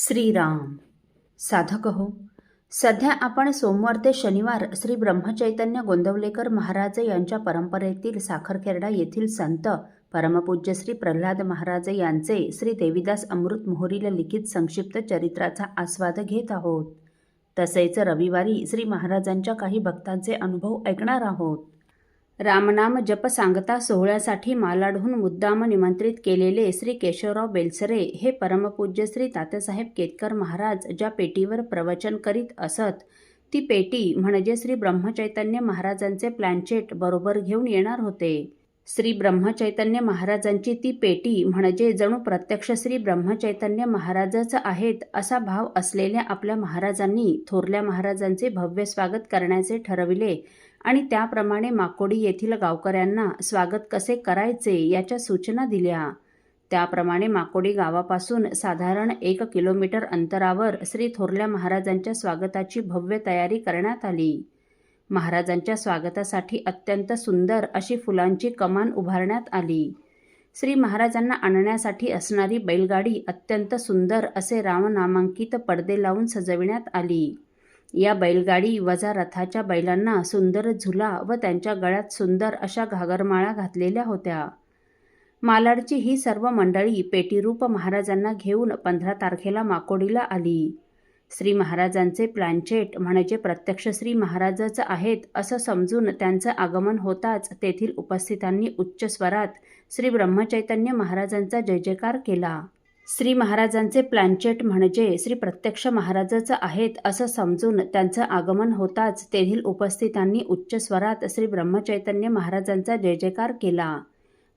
श्रीराम. साधक हो, सध्या आपण सोमवार ते शनिवार श्री ब्रह्मचैतन्य गोंदवलेकर महाराज यांच्या परंपरेतील साखरखेर्डा येथील संत परमपूज्य श्री प्रल्हाद महाराज यांचे श्री देवीदास अमृत मोहोरील लिखित संक्षिप्त चरित्राचा आस्वाद घेत आहोत. तसेच रविवारी श्री महाराजांच्या काही भक्तांचे अनुभव ऐकणार आहोत. रामनाम जप सांगता सोहळ्यासाठी मालाडहून मुद्दाम निमंत्रित केलेले श्री केशवराव बेलसरे हे परमपूज्य श्री तात्यासाहेब केतकर महाराज ज्या पेटीवर प्रवचन करीत असत ती पेटी म्हणजे श्री ब्रह्मचैतन्य महाराजांचे प्लॅनचेट बरोबर घेऊन येणार होते. श्री ब्रह्मचैतन्य महाराजांची ती पेटी म्हणजे जणू प्रत्यक्ष श्री ब्रह्मचैतन्य महाराजच आहेत असा भाव असलेल्या आपल्या महाराजांनी थोरल्या महाराजांचे भव्य स्वागत करण्याचे ठरविले आणि त्याप्रमाणे माकोडी येथील गावकऱ्यांना स्वागत कसे करायचे याच्या सूचना दिल्या. त्याप्रमाणे माकोडी गावापासून साधारण 1 किलोमीटर अंतरावर श्री थोरल्या महाराजांच्या स्वागताची भव्य तयारी करण्यात आली. महाराजांच्या स्वागतासाठी अत्यंत सुंदर अशी फुलांची कमान उभारण्यात आली. श्री महाराजांना आणण्यासाठी असणारी बैलगाडी अत्यंत सुंदर असे रामनामांकित पडदे लावून सजविण्यात आली. या बैलगाडी वजा रथाच्या बैलांना सुंदर झुला व त्यांच्या गळ्यात सुंदर अशा घागरमाळा घातलेल्या होत्या. मालाडची ही सर्व मंडळी पेटीरूप महाराजांना घेऊन 15 तारखेला माकोडीला आली. श्री महाराजांचे प्लॅनचेट म्हणजे प्रत्यक्ष श्री महाराजच आहेत असं समजून त्यांचं आगमन होताच तेथील उपस्थितांनी उच्च स्वरात श्री ब्रह्मचैतन्य महाराजांचा जय जयकार केला. श्री महाराजांचे प्लॅनचेट म्हणजे श्री प्रत्यक्ष महाराजच आहेत असं समजून त्यांचं आगमन होताच तेथील उपस्थितांनी उच्च स्वरात श्री ब्रह्मचैतन्य महाराजांचा जय जयकार केला.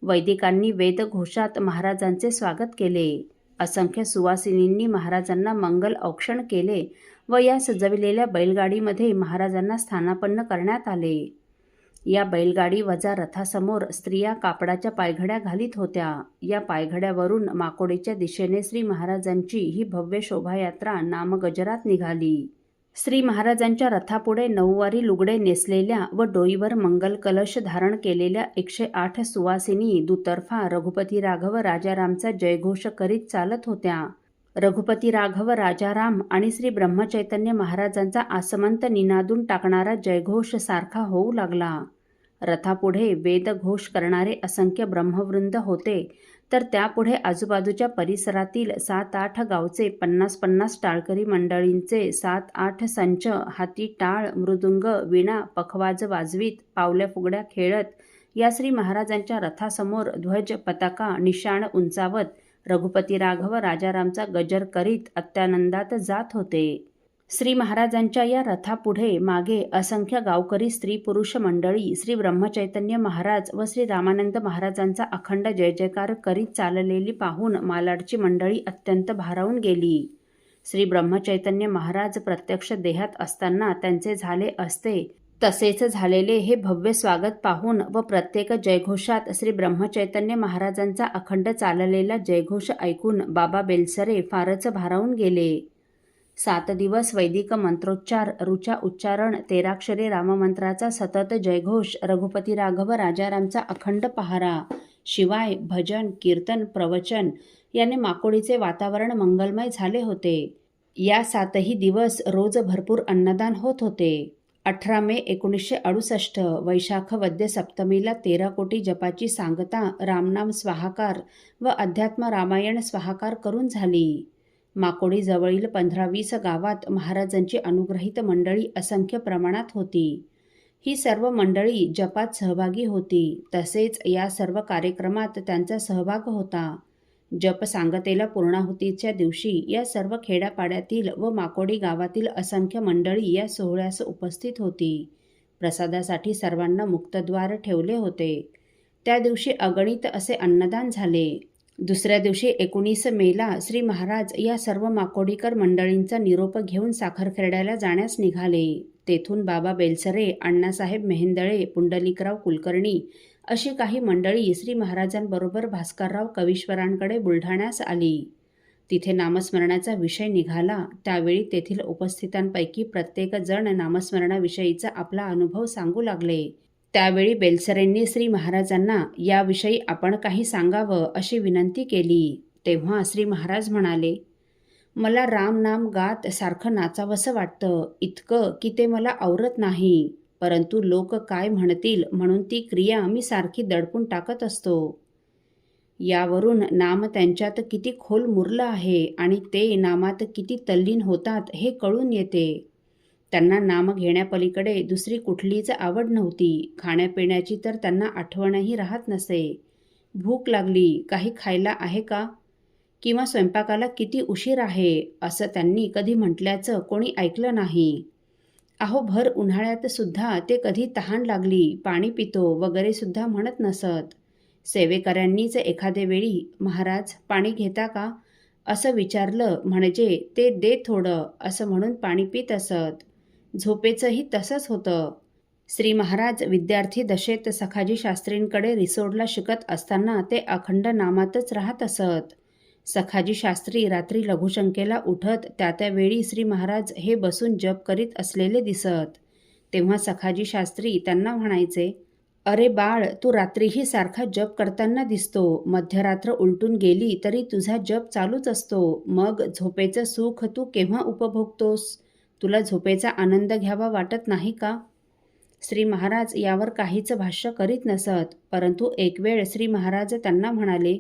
वैदिकांनी वेदघोषात महाराजांचे स्वागत केले. असंख्य सुवासिनींनी महाराजांना मंगल औक्षण केले व या सजविलेल्या बैलगाडीमध्ये महाराजांना स्थानापन्न करण्यात आले. या बैलगाडी वजा रथासमोर स्त्रिया कापडाच्या पायघड्या घालीत होत्या. या पायघड्यावरून माकोडीच्या दिशेने श्री महाराजांची ही भव्य शोभायात्रा नामगजरात निघाली. श्री महाराजांच्या रथापुढे 9 वारी लुगडे नेसलेल्या व डोईवर मंगल कलश धारण केलेल्या 108 सुवासिनी दुतर्फा रघुपती राघव राजारामचा जयघोष करीत चालत होत्या. रघुपती राघव राजाराम आणि श्री ब्रह्मचैतन्य महाराजांचा आसमंत निनादून टाकणारा जयघोष सारखा होऊ लागला. रथापुढे वेदघोष करणारे असंख्य ब्रह्मवृंद होते, तर त्यापुढे आजूबाजूच्या परिसरातील 7-8 गावचे 50-50 टाळकरी मंडळींचे 7-8 संच हाती टाळ, मृदुंग, वीणा, पखवाज वाजवीत, पावल्या फुगड्या खेळत या श्री महाराजांच्या रथासमोर ध्वज, पताका, निशाण उंचावत रघुपती राघव राजारामचा गजर करीत अत्यानंदात जात होते. श्री महाराजांच्या या रथापुढे मागे असंख्य गावकरी स्त्री पुरुष मंडळी श्री ब्रह्मचैतन्य महाराज व श्री रामानंद महाराजांचा अखंड जय जयकार करीत चाललेली पाहून मालाडची मंडळी अत्यंत भारावून गेली. श्री ब्रह्मचैतन्य महाराज प्रत्यक्ष देहात असताना त्यांचे झाले असते तसेच झालेले हे भव्य स्वागत पाहून व प्रत्येक जयघोषात श्री ब्रह्मचैतन्य महाराजांचा अखंड चाललेला जयघोष ऐकून बाबा बेलसरे फारच भारावून गेले. 7 दिवस वैदिक मंत्रोच्चार, ऋचा उच्चारण, 13 राममंत्राचा सतत जयघोष, रघुपती राघव राजारामचा अखंड पहारा, शिवाय भजन, कीर्तन, प्रवचन याने माकोडीचे वातावरण मंगलमय झाले होते. या 7ही दिवस रोज भरपूर अन्नदान होत होते. 18 मे 1968 वैशाख वद्य सप्तमीला 13 कोटी जपाची सांगता रामनाम स्वाहाकार व अध्यात्म रामायण स्वाहाकार करून झाली. माकोडी जवळील 15-20 गावात महाराजांची अनुग्रहित मंडळी असंख्य प्रमाणात होती. ही सर्व मंडळी जपात सहभागी होती. तसेच या सर्व कार्यक्रमात त्यांचा सहभाग होता. जप सांगतेला पूर्णाहुतीच्या दिवशी या सर्व खेड्यापाड्यातील व माकोडी गावातील असंख्य मंडळी या सोहळ्यास उपस्थित होती. प्रसादासाठी सर्वांना मुक्तद्वार ठेवले होते. त्या दिवशी अगणित असे अन्नदान झाले. दुसऱ्या दिवशी 19 मेला श्री महाराज या सर्व माकोडीकर मंडळींचा निरोप घेऊन साखरखेर्ड्याला जाण्यास निघाले. तेथून बाबा बेलसरे, अण्णासाहेब मेहेंदळे, पुंडलिकराव कुलकर्णी अशी काही मंडळी श्री महाराजांबरोबर भास्करराव कवीश्वरांकडे बुलढाण्यास आली. तिथे नामस्मरणाचा विषय निघाला. त्यावेळी तेथील उपस्थितांपैकी प्रत्येक जण नामस्मरणाविषयीचा आपला अनुभव सांगू लागले. त्यावेळी बेलसरेंनी श्री महाराजांना याविषयी आपण काही सांगावं अशी विनंती केली. तेव्हा श्री महाराज म्हणाले, मला राम नाम गात सारखं नाचावंसं वाटतं, इतकं की ते मला आवरत नाही. परंतु लोक काय म्हणतील म्हणून ती क्रिया मी सारखी दडपून टाकत असतो. यावरून नाम त्यांच्यात किती खोल मुरलं आहे आणि ते नामात किती तल्लीन होतात हे कळून येते. त्यांना नाम घेण्यापलीकडे दुसरी कुठलीच आवड नव्हती. खाण्यापिण्याची तर त्यांना आठवणही राहत नसे. भूक लागली, काही खायला आहे का? किंवा स्वयंपाकाला किती उशीर आहे, असं त्यांनी कधी म्हटल्याचं कोणी ऐकलं नाही. अहो, भर उन्हाळ्यात सुद्धा ते कधी तहान लागली, पाणी पितो वगैरे सुद्धा म्हणत नसत. सेवेकऱ्यांनीच एखादे वेळी, महाराज पाणी घेता का? असं विचारलं म्हणजे ते दे थोडं असं म्हणून पाणी पित असत. झोपेचंही तसंच होतं. श्री महाराज विद्यार्थी दशेत सखाजी शास्त्रींकडे रिसोडला शिकत असताना ते अखंड नामातच राहत असत. सखाजी शास्त्री रात्री लघुशंकेला उठत त्या वेळी श्री महाराज हे बसून जप करीत असलेले दिसत. तेव्हा सखाजी शास्त्री त्यांना म्हणायचे, अरे बाळ, तू रात्रीही सारखा जप करताना दिसतो. मध्यरात्र उलटून गेली तरी तुझा जप चालूच असतो. मग झोपेचं सुख तू केव्हा उपभोगतोस? तुला झोपेचा आनंद घ्यावा वाटत नाही का? श्री महाराज यावर काहीच भाष्य करीत नसत. परंतु एक वेळ श्री महाराज त्यांना म्हणाले,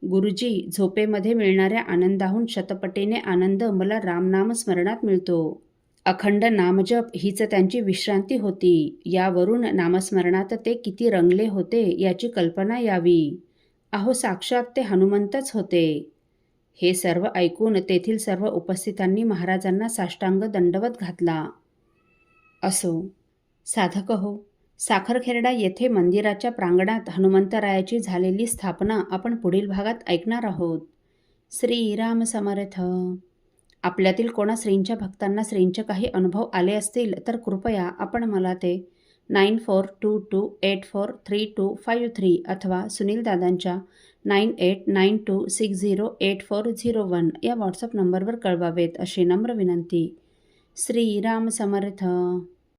गुरुजी, झोपेमध्ये मिळणाऱ्या आनंदाहून शतपटीने आनंद मला रामनाम स्मरणात मिळतो. अखंड नामजप हीच त्यांची विश्रांती होती. यावरून नामस्मरणात ते किती रंगले होते याची कल्पना यावी. अहो, साक्षात ते हनुमंतच होते. हे सर्व ऐकून तेथील सर्व उपस्थितांनी महाराजांना साष्टांग दंडवत घातला. असो, साधक हो, साखरखेर्डा येथे मंदिराच्या प्रांगणात हनुमंतरायाची झालेली स्थापना आपण पुढील भागात ऐकणार आहोत. श्रीराम समर्थ. आपल्यातील कोणा श्रींच्या भक्तांना श्रींचे काही अनुभव आले असतील तर कृपया आपण मला ते 9422843253 अथवा सुनील दादांच्या 9892608401 या व्हॉट्सअप नंबरवर कळवावेत अशी नम्र विनंती. श्रीराम समर्थ.